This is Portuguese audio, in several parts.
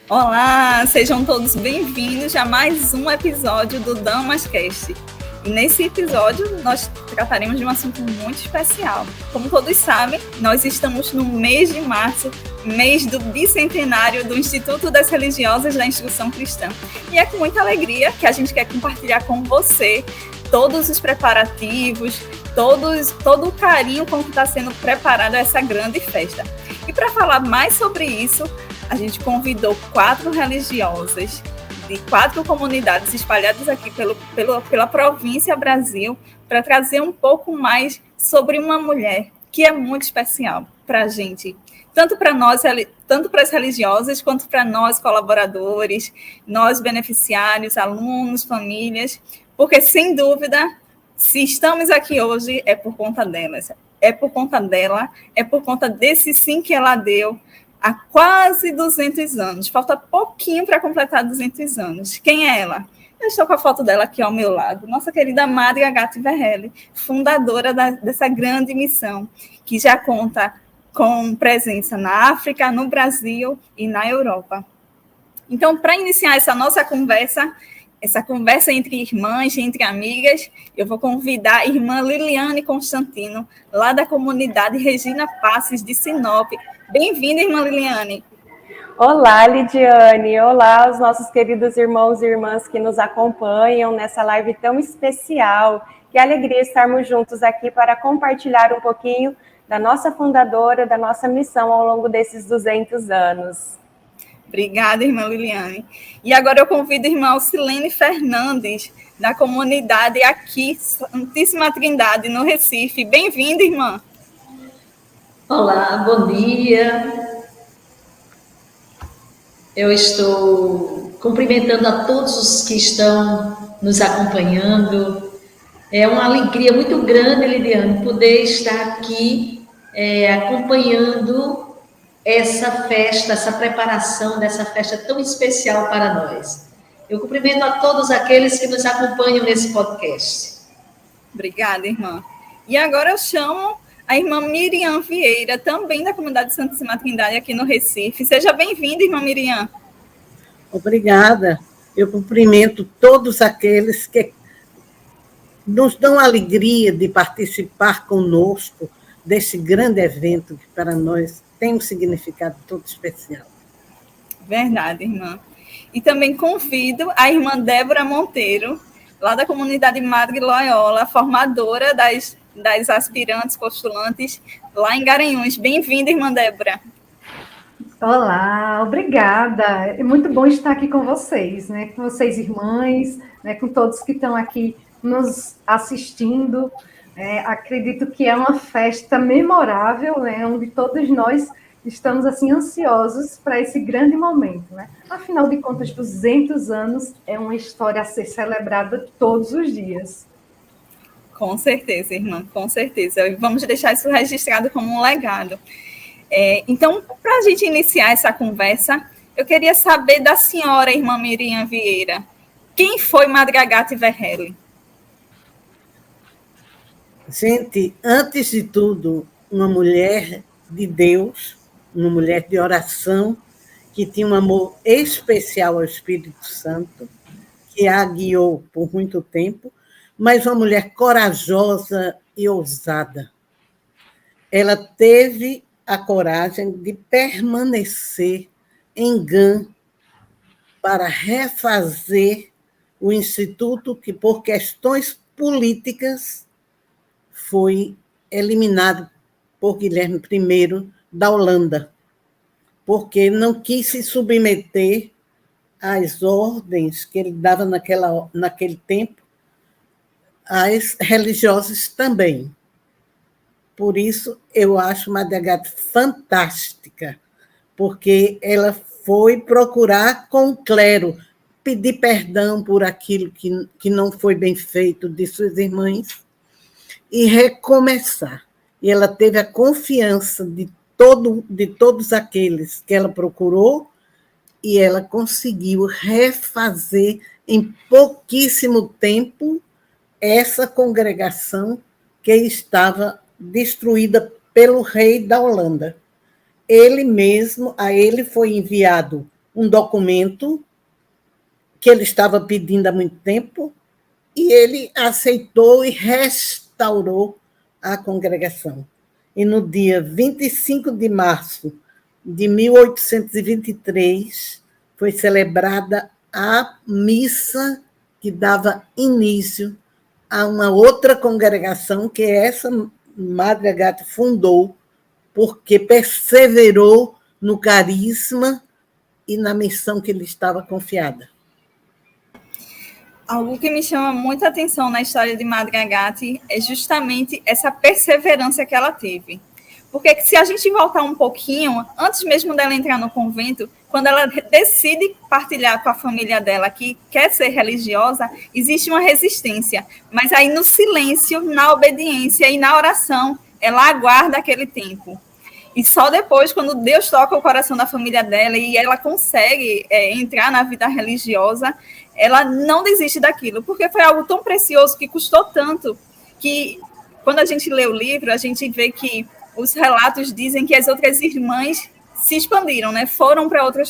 Olá, sejam todos bem-vindos a mais um episódio do Damascast. E nesse episódio nós trataremos de um assunto muito especial. Como todos sabem, nós estamos no mês de março, mês do bicentenário do Instituto das Religiosas da Instrução Cristã. E é com muita alegria que a gente quer compartilhar com você todos os preparativos, todo o carinho com que está sendo preparada essa grande festa. E para falar mais sobre isso, a gente convidou 4 religiosas de 4 comunidades espalhadas aqui pela província Brasil para trazer um pouco mais sobre uma mulher que é muito especial para a gente, tanto para as religiosas quanto para nós colaboradores, nós beneficiários, alunos, famílias, porque sem dúvida, se estamos aqui hoje é por conta delas, é por conta dela, é por conta desse sim que ela deu há quase 200 anos. Falta pouquinho para completar 200 anos. Quem é ela? Eu estou com a foto dela aqui ao meu lado. Nossa querida Madre Agathe Verhelli, fundadora dessa grande missão, que já conta com presença na África, no Brasil e na Europa. Então, para iniciar essa nossa conversa entre irmãs, entre amigas, eu vou convidar a irmã Liliane Constantino, lá da comunidade Regina Passes, de Sinop. Bem-vinda, irmã Liliane. Olá, Lidiane. Olá, os nossos queridos irmãos e irmãs que nos acompanham nessa live tão especial. Que alegria estarmos juntos aqui para compartilhar um pouquinho da nossa fundadora, da nossa missão ao longo desses 200 anos. Obrigada, irmã Liliane. E agora eu convido a irmã Alcilene Fernandes, da comunidade aqui, Santíssima Trindade, no Recife. Bem-vinda, irmã. Olá, bom dia. Eu estou cumprimentando a todos os que estão nos acompanhando. É uma alegria muito grande, Lidiane, poder estar aqui acompanhando essa festa, essa preparação dessa festa tão especial para nós. Eu cumprimento a todos aqueles que nos acompanham nesse podcast. Obrigada, irmã. E agora eu chamo a irmã Miriam Vieira, também da comunidade Santíssima Trindade aqui no Recife. Seja bem-vinda, irmã Miriam. Obrigada. Eu cumprimento todos aqueles que nos dão a alegria de participar conosco desse grande evento que para nós tem um significado todo especial. Verdade, irmã. E também convido a irmã Débora Monteiro, lá da comunidade Madre Loyola, formadora das aspirantes, postulantes, lá em Garanhuns. Bem-vinda, irmã Débora. Olá, obrigada. É muito bom estar aqui com vocês, né? Com vocês, irmãs, né? Com todos que estão aqui nos assistindo. Acredito que é uma festa memorável, né? Onde todos nós estamos assim ansiosos para esse grande momento, né? Afinal de contas, 200 anos é uma história a ser celebrada todos os dias. Com certeza, irmã, com certeza. Vamos deixar isso registrado como um legado. Então, para a gente iniciar essa conversa, eu queria saber da senhora, irmã Miriam Vieira, quem foi Madre Agathe Verhelli? Gente, antes de tudo, uma mulher de Deus, uma mulher de oração, que tinha um amor especial ao Espírito Santo, que a guiou por muito tempo, mas uma mulher corajosa e ousada. Ela teve a coragem de permanecer em Gã para refazer o instituto que, por questões políticas, foi eliminado por Guilherme I da Holanda, porque não quis se submeter às ordens que ele dava naquele tempo, às religiosas também. Por isso, eu acho Madre Agathe fantástica, porque ela foi procurar com o clero, pedir perdão por aquilo que não foi bem feito de suas irmãs e recomeçar. E ela teve a confiança de todos aqueles que ela procurou e ela conseguiu refazer em pouquíssimo tempo essa congregação que estava destruída pelo rei da Holanda. A ele foi enviado um documento que ele estava pedindo há muito tempo, e ele aceitou e restaurou a congregação. E no dia 25 de março de 1823, foi celebrada a missa que dava início a uma outra congregação que essa Madre Agatha fundou, porque perseverou no carisma e na missão que lhe estava confiada. Algo que me chama muita atenção na história de Madre Agatha é justamente essa perseverança que ela teve. Porque se a gente voltar um pouquinho, antes mesmo dela entrar no convento, quando ela decide partilhar com a família dela que quer ser religiosa, existe uma resistência. Mas aí no silêncio, na obediência e na oração, ela aguarda aquele tempo. E só depois, quando Deus toca o coração da família dela e ela consegue entrar na vida religiosa, ela não desiste daquilo, porque foi algo tão precioso, que custou tanto, que quando a gente lê o livro, a gente vê que os relatos dizem que as outras irmãs se expandiram, né? Foram para outros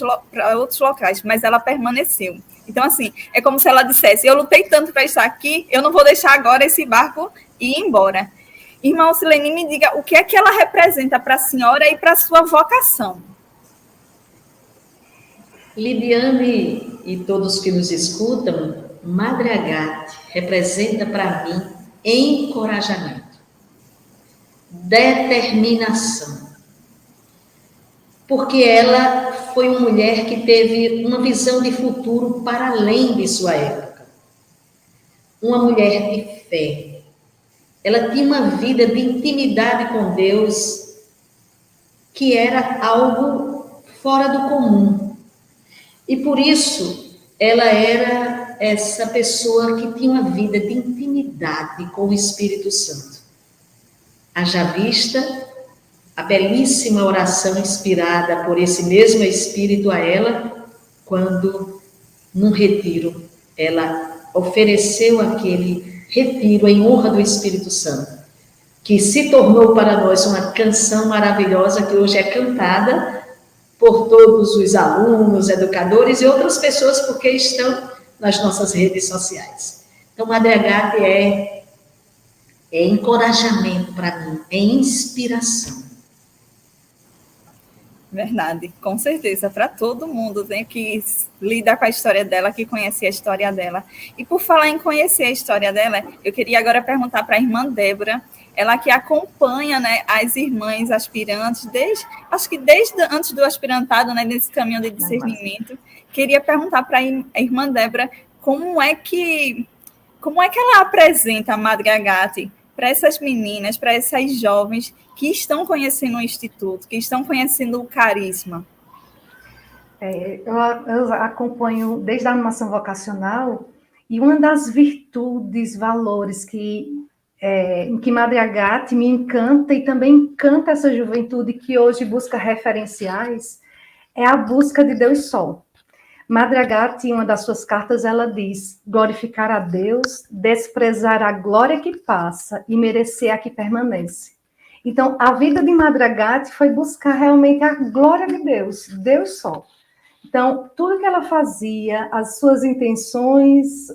locais, mas ela permaneceu. Então, assim, é como se ela dissesse, eu lutei tanto para estar aqui, eu não vou deixar agora esse barco ir embora. Irmã Silene, me diga, o que é que ela representa para a senhora e para a sua vocação? Lidiane e todos que nos escutam, Madre Agatha representa para mim encorajamento, determinação, porque ela foi uma mulher que teve uma visão de futuro para além de sua época, uma mulher de fé. Ela tinha uma vida de intimidade com Deus que era algo fora do comum. E por isso, ela era essa pessoa que tinha uma vida de intimidade com o Espírito Santo. Haja vista a belíssima oração inspirada por esse mesmo Espírito a ela, quando, num retiro, ela ofereceu aquele retiro em honra do Espírito Santo, que se tornou para nós uma canção maravilhosa que hoje é cantada por todos os alunos, educadores e outras pessoas, porque estão nas nossas redes sociais. Então, Madre Agatha é encorajamento para mim, é inspiração. Verdade, com certeza, para todo mundo, né, que lida com a história dela, que conhece a história dela. E por falar em conhecer a história dela, eu queria agora perguntar para a irmã Débora, ela que acompanha, né, as irmãs aspirantes, acho que desde antes do aspirantado, né, nesse caminho de discernimento, queria perguntar para a irmã Débora como é que ela apresenta a Madre Agatha para essas meninas, para essas jovens que estão conhecendo o Instituto, que estão conhecendo o carisma. Eu acompanho desde a animação vocacional, e uma das virtudes, valores que Madre Agatha me encanta e também encanta essa juventude que hoje busca referenciais, é a busca de Deus Sol. Madre Agatha, em uma das suas cartas, ela diz: glorificar a Deus, desprezar a glória que passa e merecer a que permanece. Então, a vida de Madre Agatha foi buscar realmente a glória de Deus, Deus só. Então, tudo que ela fazia, as suas intenções,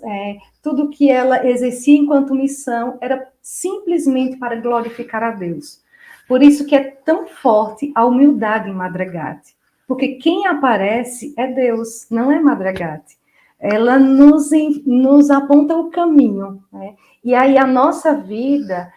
tudo que ela exercia enquanto missão, era simplesmente para glorificar a Deus. Por isso que é tão forte a humildade em Madre Agatha. Porque quem aparece é Deus, não é Madre Agatha. Ela nos aponta o caminho, né? E aí a nossa vida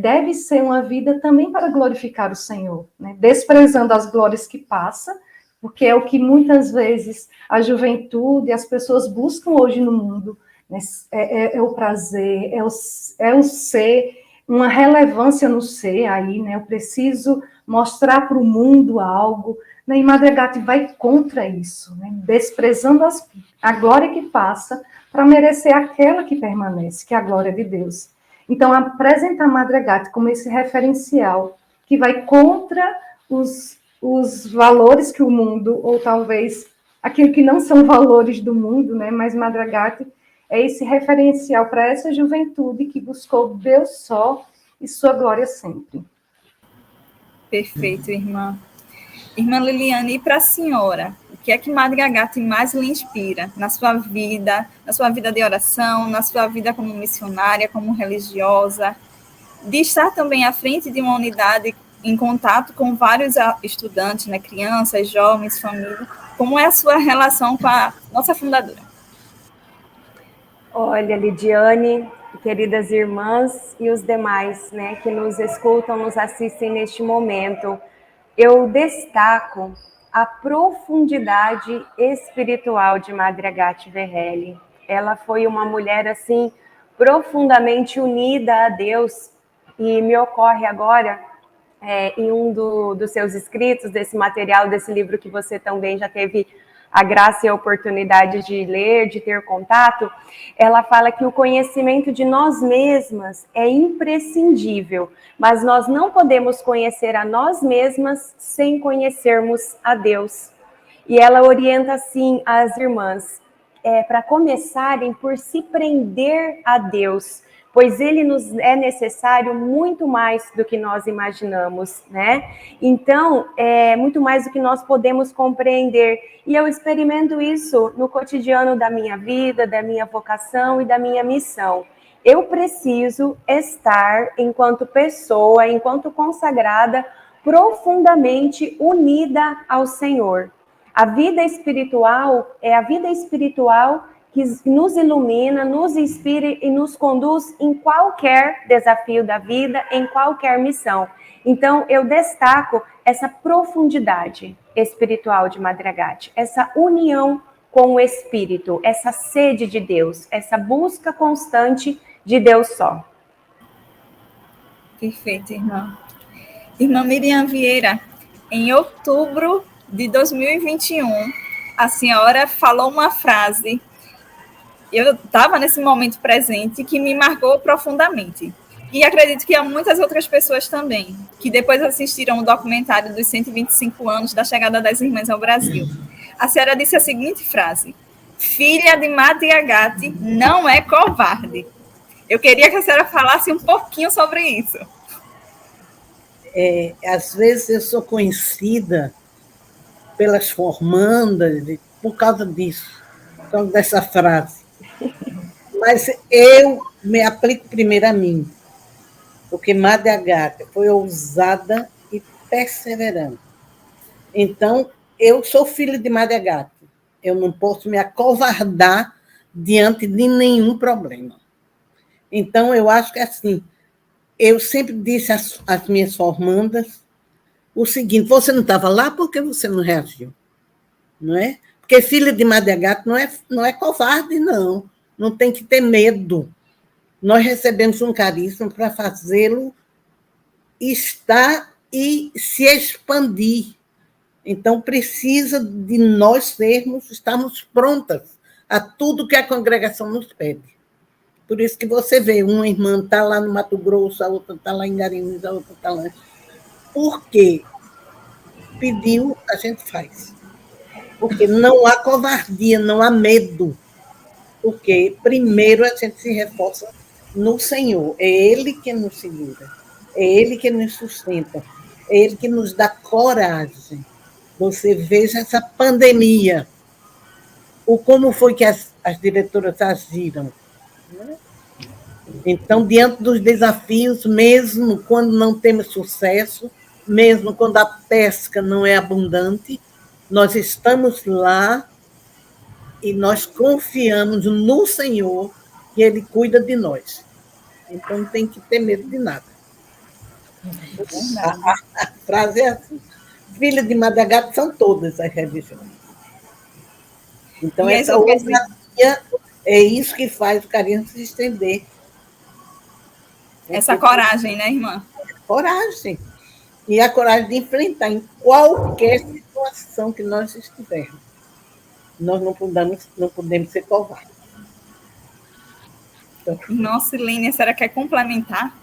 deve ser uma vida também para glorificar o Senhor, né? Desprezando as glórias que passa, porque é o que muitas vezes a juventude, as pessoas buscam hoje no mundo, né? É o prazer, é o ser, uma relevância no ser aí, né? Eu preciso mostrar para o mundo algo, né? E Madre Agatha vai contra isso, né? Desprezando a glória que passa para merecer aquela que permanece, que é a glória de Deus. Então, apresenta a Madre Agatha como esse referencial que vai contra os valores que o mundo, ou talvez aquilo que não são valores do mundo, né? Mas Madre Agatha é esse referencial para essa juventude que buscou Deus só e sua glória sempre. Perfeito, irmã. Irmã Liliane, e para a senhora, o que é que Madre Agatha mais lhe inspira na sua vida de oração, na sua vida como missionária, como religiosa, de estar também à frente de uma unidade em contato com vários estudantes, né, crianças, jovens, família. Como é a sua relação com a nossa fundadora? Olha, Lidiane, queridas irmãs e os demais, né, que nos escutam, nos assistem neste momento, eu destaco a profundidade espiritual de Madre Agathe Verhelli. Ela foi uma mulher, assim, profundamente unida a Deus, e me ocorre agora, em um dos seus escritos, desse material, desse livro que você também já teve a graça e a oportunidade de ler, de ter contato, ela fala que o conhecimento de nós mesmas é imprescindível, mas nós não podemos conhecer a nós mesmas sem conhecermos a Deus. E ela orienta, assim, as irmãs, para começarem por se prender a Deus, pois ele nos é necessário muito mais do que nós imaginamos, né? Então, é muito mais do que nós podemos compreender. E eu experimento isso no cotidiano da minha vida, da minha vocação e da minha missão. Eu preciso estar, enquanto pessoa, enquanto consagrada, profundamente unida ao Senhor. A vida espiritual é a vida espiritual que nos ilumina, nos inspira e nos conduz em qualquer desafio da vida, em qualquer missão. Então, eu destaco essa profundidade espiritual de Madre Agathe, essa união com o Espírito, essa sede de Deus, essa busca constante de Deus só. Perfeito, irmã. Irmã Miriam Vieira, em outubro de 2021, a senhora falou uma frase, eu estava nesse momento presente, que me marcou profundamente. E acredito que há muitas outras pessoas também, que depois assistiram o documentário dos 125 anos da chegada das irmãs ao Brasil. A senhora disse a seguinte frase: filha de Madre Agathe não é covarde. Eu queria que a senhora falasse um pouquinho sobre isso. Às vezes eu sou conhecida pelas formandas por causa disso, por causa dessa frase. Mas eu me aplico primeiro a mim, porque Madre Agatha foi ousada e perseverante. Então, eu sou filha de Madre Agatha. Eu não posso me acovardar diante de nenhum problema. Então, eu acho que assim, eu sempre disse às minhas formandas o seguinte: você não estava lá, por que você não reagiu? Não é? Porque filha de Madre Agatha não é covarde, não. Não tem que ter medo. Nós recebemos um carisma para fazê-lo estar e se expandir. Então, precisa de nós estarmos prontas a tudo que a congregação nos pede. Por isso que você vê, uma irmã está lá no Mato Grosso, a outra está lá em Garanhuns, a outra está lá. Por quê? Pediu, a gente faz. Porque não há covardia, não há medo. Porque, primeiro, a gente se reforça no Senhor. É Ele que nos segura. É Ele que nos sustenta. É Ele que nos dá coragem. Você veja essa pandemia. Como foi que as diretoras agiram. Então, diante dos desafios, mesmo quando não temos sucesso, mesmo quando a pesca não é abundante, nós estamos lá e nós confiamos no Senhor, que Ele cuida de nós. Então, não tem que ter medo de nada. A frase é assim: filha de Madre Agatha são todas as religiões. Então, essa ousadia é isso que faz o carinho se estender. Essa coragem, né, irmã? Coragem. E a coragem de enfrentar em qualquer situação que nós estivermos. Nós não podemos ser covardes. Então, nossa, Silene, a senhora quer complementar?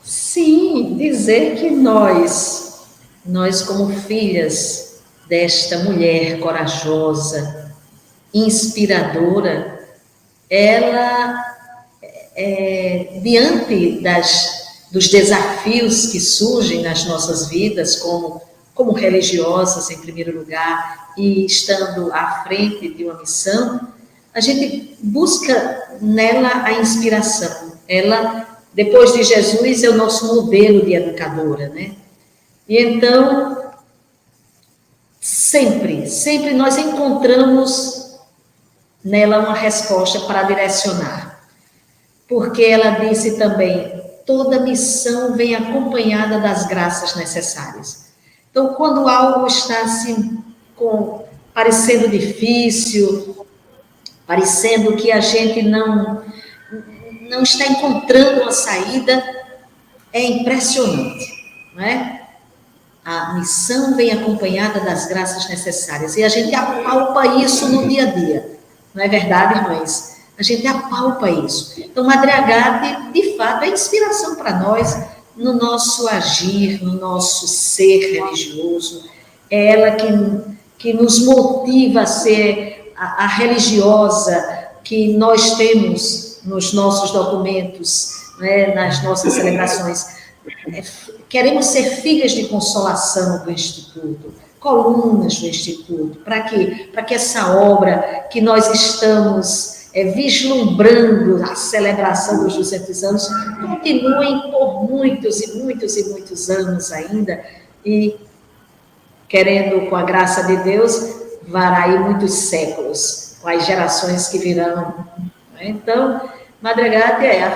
Sim, dizer que nós como filhas desta mulher corajosa, inspiradora, ela, diante dos desafios que surgem nas nossas vidas, como como religiosas, em primeiro lugar, e estando à frente de uma missão, a gente busca nela a inspiração. Ela, depois de Jesus, é o nosso modelo de educadora, né? E então, sempre nós encontramos nela uma resposta para direcionar. Porque ela disse também, toda missão vem acompanhada das graças necessárias. Então, quando algo está assim, parecendo difícil, parecendo que a gente não está encontrando uma saída, é impressionante, não é? A missão vem acompanhada das graças necessárias, e a gente apalpa isso no dia a dia, não é verdade, irmãs? A gente apalpa isso. Então, Madre Agathe, de fato, é inspiração para nós no nosso agir, no nosso ser religioso. É ela que nos motiva a ser a religiosa que nós temos nos nossos documentos, né, nas nossas celebrações. Queremos ser filhas de consolação do Instituto, colunas do Instituto. Para quê? Para que essa obra que nós estamos vislumbrando a celebração dos 200 anos continuem por muitos e muitos e muitos anos ainda, e querendo, com a graça de Deus, vará aí muitos séculos, com as gerações que virão. Então, Madre Agathe a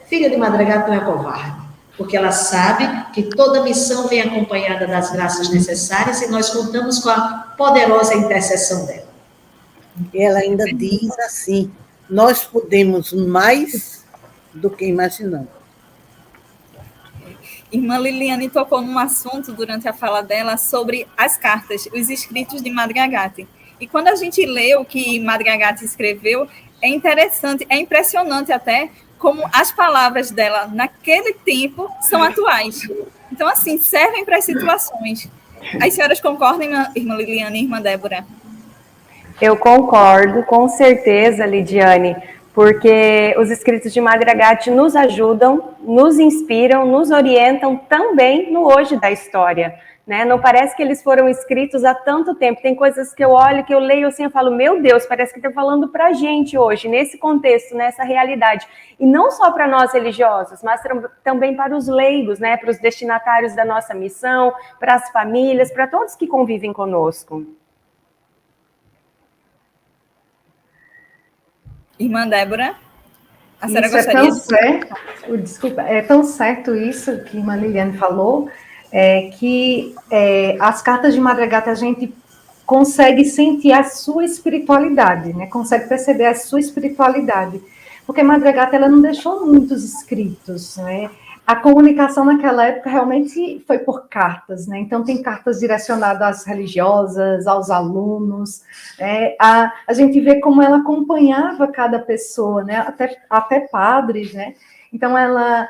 filha de Madre Agathe não é covarde, porque ela sabe que toda missão vem acompanhada das graças necessárias, e nós contamos com a poderosa intercessão dela. Ela ainda diz assim, nós podemos mais do que imaginamos. Irmã Liliane tocou num assunto durante a fala dela sobre as cartas, os escritos de Madre Agathe. E quando a gente lê o que Madre Agathe escreveu, é interessante, é impressionante até como as palavras dela naquele tempo são atuais. Então, assim, servem para as situações. As senhoras concordam, irmã Liliane e irmã Débora? Eu concordo, com certeza, Lidiane, porque os escritos de Madre Agathe nos ajudam, nos inspiram, nos orientam também no hoje da história, né? Não parece que eles foram escritos há tanto tempo. Tem coisas que eu olho, que eu leio assim, eu falo, meu Deus, parece que está falando para a gente hoje, nesse contexto, nessa realidade. E não só para nós religiosos, mas também para os leigos, né? Para os destinatários da nossa missão, para as famílias, para todos que convivem conosco. Irmã Débora, a senhora Isso gostaria? É tão certo, desculpa, é tão certo isso que a irmã Liliane falou, que as cartas de Madre Agathe a gente consegue sentir a sua espiritualidade, né? Consegue perceber a sua espiritualidade, porque Madre Agathe ela não deixou muitos escritos, né? A comunicação naquela época realmente foi por cartas, né? Então tem cartas direcionadas às religiosas, aos alunos, a gente vê como ela acompanhava cada pessoa, né? Até padres, né? Então ela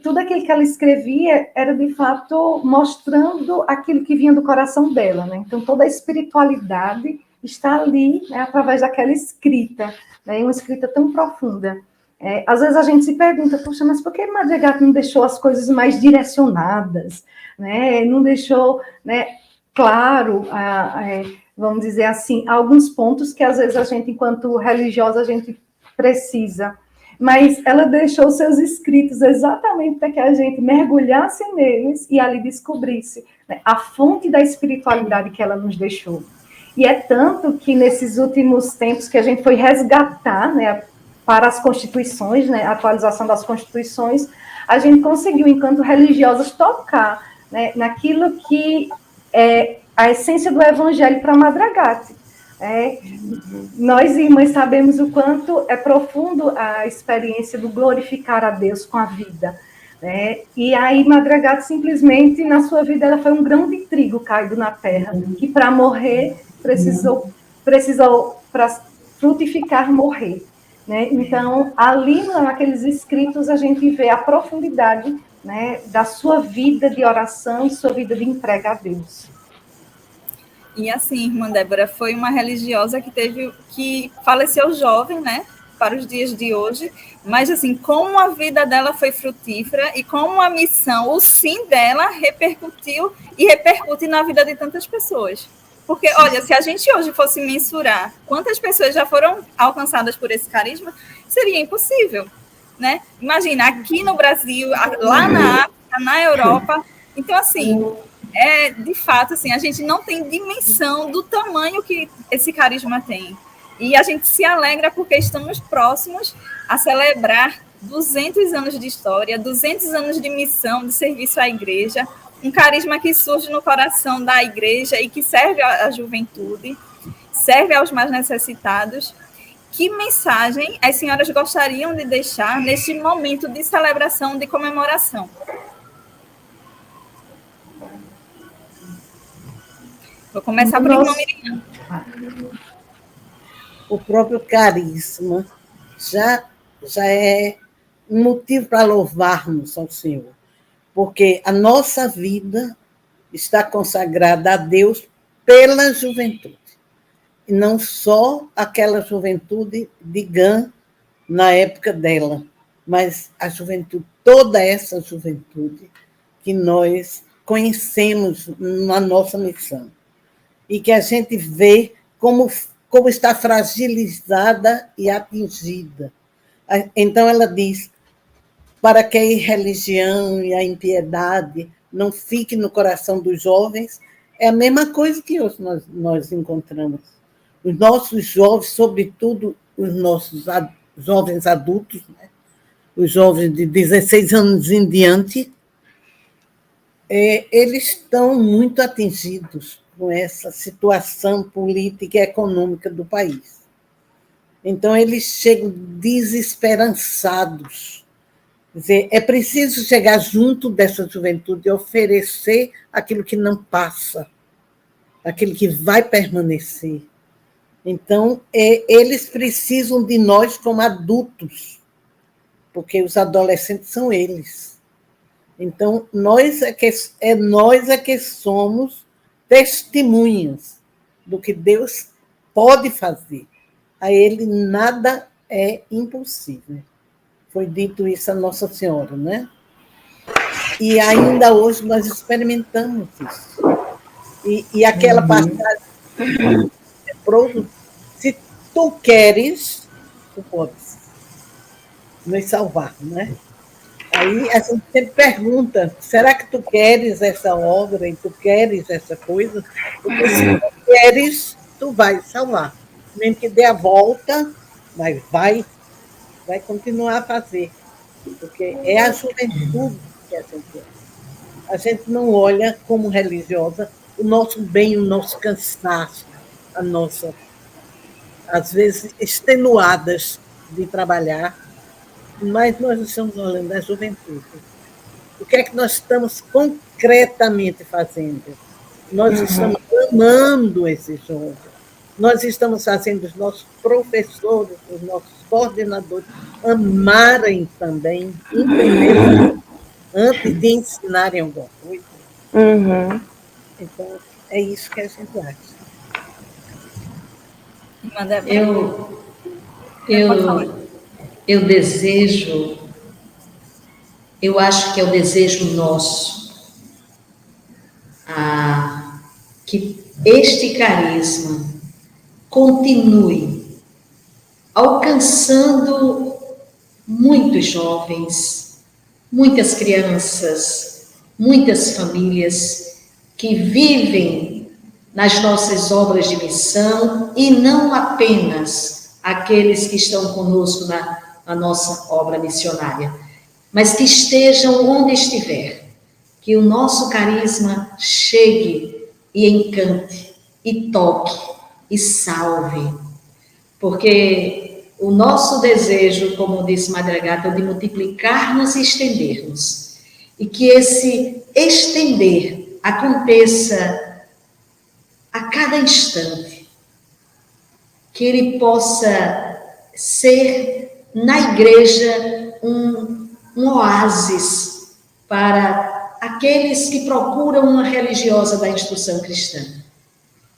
tudo aquilo que ela escrevia era de fato mostrando aquilo que vinha do coração dela, né? Então toda a espiritualidade está ali, né, através daquela escrita, né? Uma escrita tão profunda. Às vezes a gente se pergunta, poxa, mas por que Madre Agathe não deixou as coisas mais direcionadas, né? Não deixou, né, claro, vamos dizer assim, alguns pontos que às vezes a gente, enquanto religiosa, a gente precisa, mas ela deixou seus escritos exatamente para que a gente mergulhasse neles e ali descobrisse, né, a fonte da espiritualidade que ela nos deixou. E é tanto que nesses últimos tempos que a gente foi resgatar, né, para as constituições, né, a atualização das constituições, a gente conseguiu, enquanto religiosas, tocar, né, naquilo que é a essência do evangelho para Madre Agathe. Nós, irmãs, sabemos o quanto é profundo a experiência do glorificar a Deus com a vida, né? E aí Madre Agathe simplesmente, na sua vida, ela foi um grão de trigo caído na terra, que para morrer precisou para frutificar, morrer. Né? Então, ali naqueles escritos, a gente vê a profundidade, né, da sua vida de oração e sua vida de entrega a Deus. E assim, irmã Débora, foi uma religiosa que faleceu jovem, né? para os dias de hoje, mas assim, como a vida dela foi frutífera e como a missão, o sim dela repercutiu e repercute na vida de tantas pessoas. Porque, olha, se a gente hoje fosse mensurar quantas pessoas já foram alcançadas por esse carisma, seria impossível, né? Imagina, aqui no Brasil, lá na África, na Europa. Então, assim, de fato, assim, a gente não tem dimensão do tamanho que esse carisma tem. E a gente se alegra porque estamos próximos a celebrar 200 anos de história, 200 anos de missão, de serviço à igreja, um carisma que surge no coração da igreja e que serve à juventude, serve aos mais necessitados. Que mensagem as senhoras gostariam de deixar neste momento de celebração, de comemoração? Vou começar por irmã Miriam. O próprio carisma já é um motivo para louvarmos ao Senhor, porque a nossa vida está consagrada a Deus pela juventude, e não só aquela juventude de Gã na época dela, mas a juventude, toda essa juventude que nós conhecemos na nossa missão, e que a gente vê como está fragilizada e atingida. Então, ela diz, para que a irreligião e a impiedade não fiquem no coração dos jovens, é a mesma coisa que hoje nós encontramos. Os nossos jovens, sobretudo os nossos jovens adultos, né? Os jovens de 16 anos em diante, eles estão muito atingidos com essa situação política e econômica do país. Então, eles chegam desesperançados. Quer dizer, é preciso chegar junto dessa juventude e oferecer aquilo que não passa, aquilo que vai permanecer. Então, eles precisam de nós como adultos, porque os adolescentes são eles. Então, nós é que somos testemunhas do que Deus pode fazer. A Ele nada é impossível. Foi dito isso a Nossa Senhora, né? E ainda hoje nós experimentamos isso. E aquela passagem, se tu queres, tu podes nos salvar, né? Aí a gente sempre pergunta, será que tu queres essa obra e tu queres essa coisa? Porque se tu queres, tu vai salvar. Mesmo que dê a volta, mas vai continuar a fazer. Porque é a juventude que a gente quer. A gente não olha como religiosa o nosso bem, o nosso cansaço, a nossa, às vezes, extenuadas de trabalhar, mas nós estamos olhando a juventude. O que é que nós estamos concretamente fazendo? Nós estamos amando esses jovens. Nós estamos fazendo os nossos professores, os nossos coordenadores amarem também, entenderem, antes de ensinarem alguma coisa. Uhum. Então, é isso que a gente acha. Eu desejo, eu acho que é o desejo nosso, que este carisma continue alcançando muitos jovens, muitas crianças, muitas famílias que vivem nas nossas obras de missão e não apenas aqueles que estão conosco na nossa obra missionária, mas que estejam onde estiver, que o nosso carisma chegue e encante, e toque, e salve, porque o nosso desejo, como disse Madre Agata, é de multiplicar-nos e estendermos, e que esse estender aconteça a cada instante, que ele possa ser na igreja um oásis para aqueles que procuram uma religiosa da instrução cristã.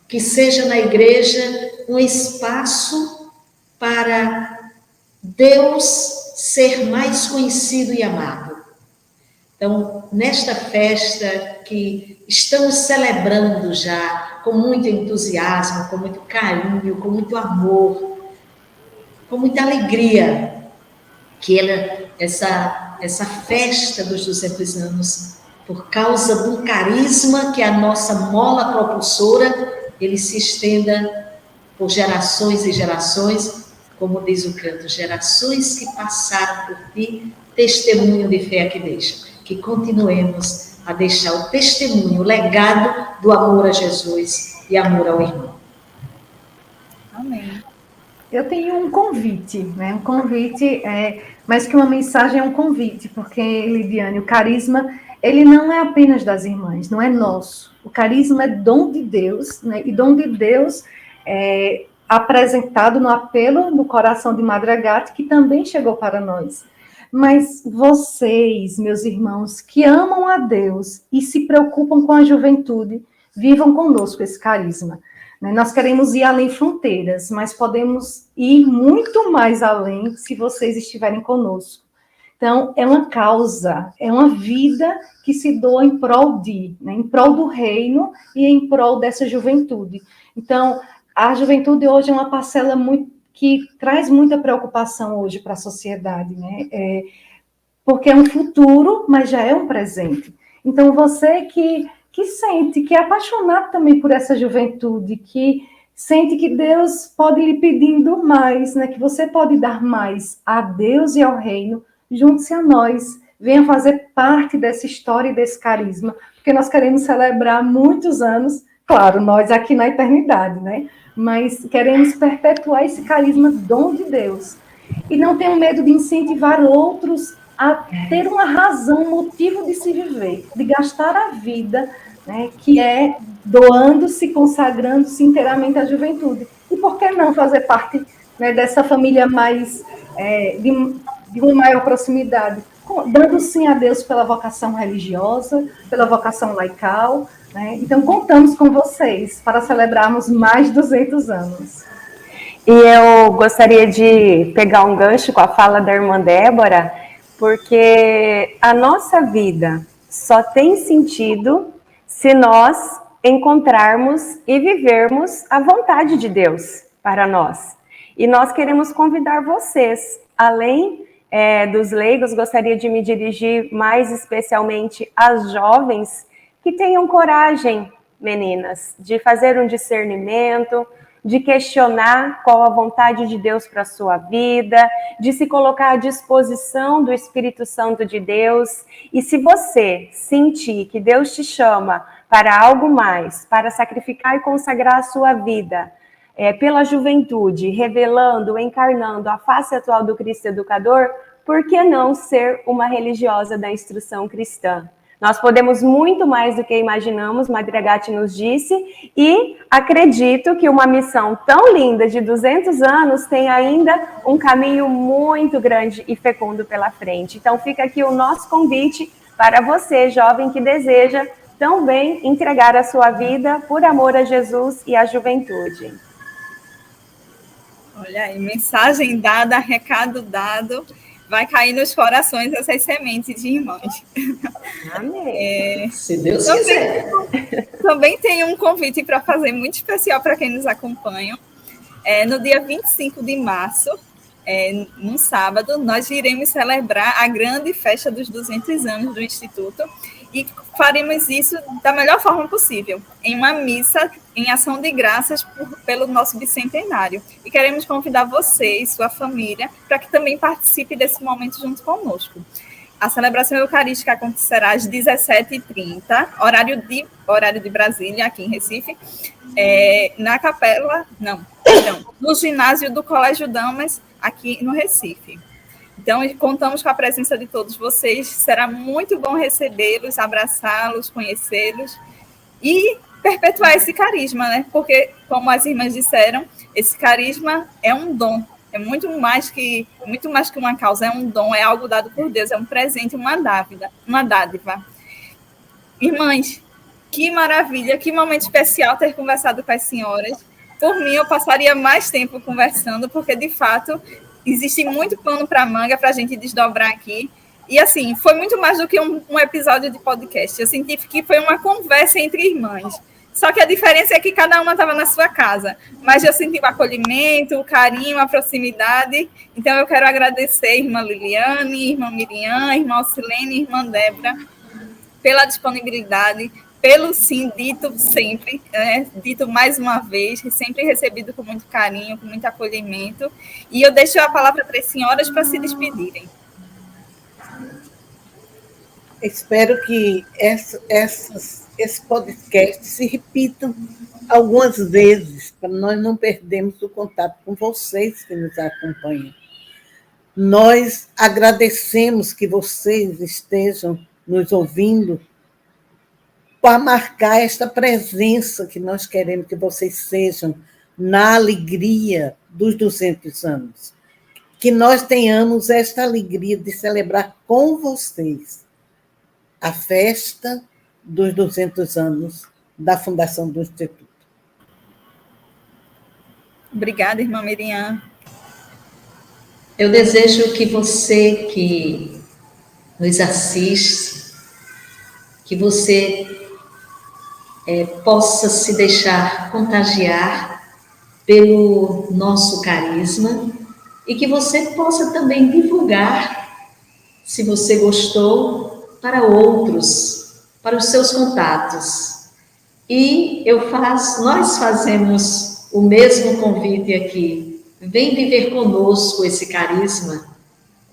Que seja na igreja um espaço para Deus ser mais conhecido e amado. Então, nesta festa que estamos celebrando já com muito entusiasmo, com muito carinho, com muito amor, com muita alegria, que essa festa dos 200 anos, por causa do carisma que a nossa mola propulsora, ele se estenda por gerações e gerações, como diz o canto, gerações que passaram por ti, testemunho de fé que deixam. Que continuemos a deixar o testemunho, o legado do amor a Jesus e amor ao irmão. Amém. Eu tenho um convite, né? Um convite, mais que uma mensagem, é um convite, porque, Lidiane, o carisma, ele não é apenas das irmãs, não é nosso. O carisma é dom de Deus, né? E dom de Deus é apresentado no apelo no coração de Madre Agathe, que também chegou para nós. Mas vocês, meus irmãos, que amam a Deus e se preocupam com a juventude, vivam conosco esse carisma. Nós queremos ir além fronteiras, mas podemos ir muito mais além se vocês estiverem conosco. Então, é uma causa, é uma vida que se doa em prol em prol do reino e em prol dessa juventude. Então, a juventude hoje é uma parcela que traz muita preocupação hoje para a sociedade, né? Porque é um futuro, mas já é um presente. Então, você que sente, que é apaixonado também por essa juventude, que sente que Deus pode lhe pedindo mais, né? Que você pode dar mais a Deus e ao reino, junte-se a nós, venha fazer parte dessa história e desse carisma, porque nós queremos celebrar muitos anos, claro, nós aqui na eternidade, né? Mas queremos perpetuar esse carisma, dom de Deus. E não tenham medo de incentivar outros a ter uma razão, um motivo de se viver, de gastar a vida, né, que é doando-se, consagrando-se inteiramente à juventude. E por que não fazer parte, né, dessa família mais, de uma maior proximidade, dando sim a Deus pela vocação religiosa, pela vocação laical, né? Então, contamos com vocês para celebrarmos mais 200 anos. E eu gostaria de pegar um gancho com a fala da irmã Débora, porque a nossa vida só tem sentido se nós encontrarmos e vivermos a vontade de Deus para nós. E nós queremos convidar vocês, além dos leigos, gostaria de me dirigir mais especialmente às jovens, que tenham coragem, meninas, de fazer um discernimento, de questionar qual a vontade de Deus para a sua vida, de se colocar à disposição do Espírito Santo de Deus. E se você sentir que Deus te chama para algo mais, para sacrificar e consagrar a sua vida pela juventude, revelando, encarnando a face atual do Cristo Educador, por que não ser uma religiosa da instrução cristã? Nós podemos muito mais do que imaginamos, Madre Agathe nos disse, e acredito que uma missão tão linda de 200 anos tem ainda um caminho muito grande e fecundo pela frente. Então fica aqui o nosso convite para você, jovem, que deseja também entregar a sua vida por amor a Jesus e à juventude. Olha aí, mensagem dada, recado dado. Vai cair nos corações essas sementes de irmãs. Amém. Se Deus quiser. Também tem um convite para fazer muito especial para quem nos acompanha. No dia 25 de março, num sábado, nós iremos celebrar a grande festa dos 200 anos do Instituto e faremos isso da melhor forma possível, em uma missa em ação de graças pelo nosso bicentenário. E queremos convidar você e sua família para que também participe desse momento junto conosco. A celebração eucarística acontecerá às 17h30, horário de Brasília, aqui em Recife, na capela, no ginásio do Colégio Damas, aqui no Recife. Então, contamos com a presença de todos vocês, será muito bom recebê-los, abraçá-los, conhecê-los e perpetuar esse carisma, né? Porque, como as irmãs disseram, esse carisma é um dom, é muito mais que uma causa, é um dom, é algo dado por Deus, é um presente, uma dádiva. Irmãs, que maravilha, que momento especial ter conversado com as senhoras. Por mim, eu passaria mais tempo conversando, porque, de fato, existe muito pano para manga para a gente desdobrar aqui. E, assim, foi muito mais do que um episódio de podcast. Eu senti que foi uma conversa entre irmãs. Só que a diferença é que cada uma estava na sua casa. Mas eu senti o acolhimento, o carinho, a proximidade. Então, eu quero agradecer a irmã Liliane, irmã Miriam, irmã Alcilene, irmã Débora, pela disponibilidade, pelo sim dito sempre, dito mais uma vez, sempre recebido com muito carinho, com muito acolhimento. E eu deixo a palavra para as senhoras para se despedirem. Espero que esse podcast se repitam algumas vezes, para nós não perdermos o contato com vocês que nos acompanham. Nós agradecemos que vocês estejam nos ouvindo para marcar esta presença que nós queremos que vocês sejam na alegria dos 200 anos. Que nós tenhamos esta alegria de celebrar com vocês a festa dos 200 anos da fundação do Instituto. Obrigada, irmã Miriam. Eu desejo que você que nos assiste, que você possa se deixar contagiar pelo nosso carisma e que você possa também divulgar, se você gostou, para outros, para os seus contatos. E nós fazemos o mesmo convite aqui. Vem viver conosco esse carisma.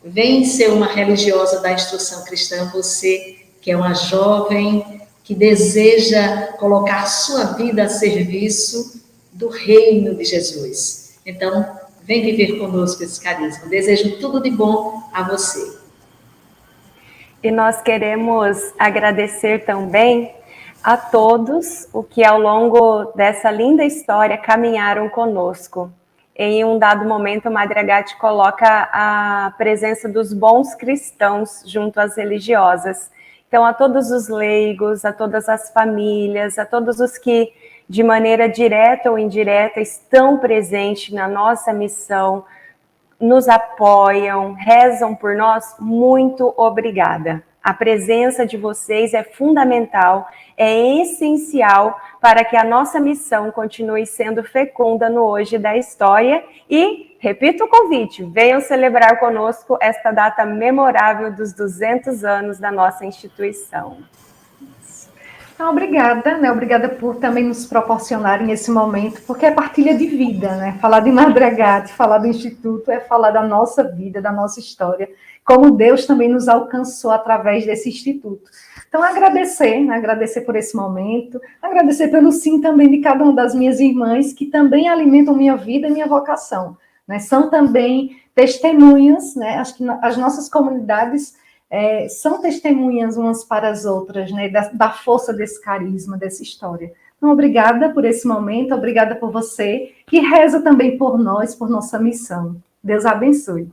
Vem ser uma religiosa da instrução cristã, você que é uma jovem, que deseja colocar sua vida a serviço do reino de Jesus. Então, vem viver conosco esse carisma. Desejo tudo de bom a você. E nós queremos agradecer também a todos o que ao longo dessa linda história caminharam conosco. Em um dado momento, Madre Agathe coloca a presença dos bons cristãos junto às religiosas. Então, a todos os leigos, a todas as famílias, a todos os que, de maneira direta ou indireta, estão presentes na nossa missão, nos apoiam, rezam por nós, muito obrigada. A presença de vocês é fundamental, é essencial para que a nossa missão continue sendo fecunda no hoje da história e, repito o convite, venham celebrar conosco esta data memorável dos 200 anos da nossa instituição. Então, obrigada, né? Obrigada por também nos proporcionarem esse momento, porque é partilha de vida, né? Falar de Madre Agathe, falar do Instituto, é falar da nossa vida, da nossa história, como Deus também nos alcançou através desse Instituto. Então, agradecer, né? Agradecer por esse momento, agradecer pelo sim também de cada uma das minhas irmãs, que também alimentam minha vida e minha vocação, né? São também testemunhas, né? Acho que as nossas comunidades são testemunhas umas para as outras, né, da força desse carisma, dessa história. Então, obrigada por esse momento, obrigada por você, que reza também por nós, por nossa missão. Deus abençoe.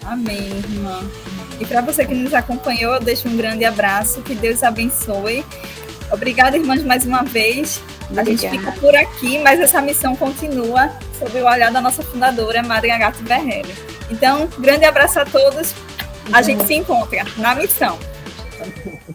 Amém, irmã. E para você que nos acompanhou, eu deixo um grande abraço, que Deus abençoe. Obrigada, irmãs, mais uma vez. A gente fica por aqui, mas essa missão continua sob o olhar da nossa fundadora, Madre Agathe Berrelli. Então, grande abraço a todos. A gente se encontra na missão.